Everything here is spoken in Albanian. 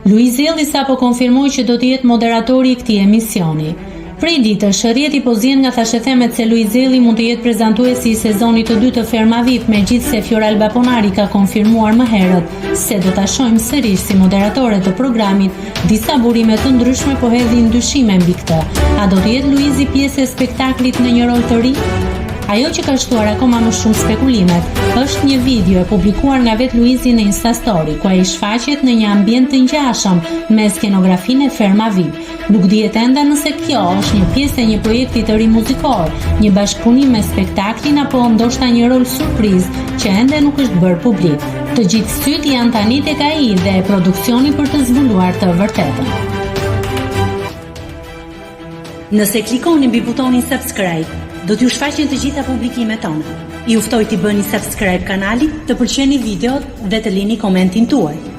Luizelli sapo konfirmoi që do të jetë moderatori i këtij emisioni. Prej ditësh, rrjeti po zien nga thashethemet se Luizelli mund të jetë prezantuesi i sezonit të dytë të Ferma VIP, megjithse Fioralba Ponari ka konfirmuar më herët se do ta shohim sërish si moderatore të programit. Disa burime të ndryshme po hedhin dyshime mbi këtë. A do të jetë Luizi pjesë e spektaklit në një rol të ri? Ajo që ka shtuar akoma më shumë spekulimet është një video e publikuar nga vetë Luizi në Instastory, ku ai shfaqet në një ambient të ngjashëm me skenografinë e Ferma VIP. Nuk dihet enda nëse kjo është një pjesë e një projekti të ri muzikor, një bashkëpunim me spektaklin apo ndoshta një rol surprizë që ende nuk është bërë publik. Të gjithë syt janë tani tek ai dhe produksioni për të zbuluar të vërtetën. Nëse klikoni mbi butonin subscribe, do t'ju shfaqen të gjitha publikimet tona. Ju ftoj t'i bëni subscribe kanalit, të pëlqeni videot dhe të lini komentin tuaj.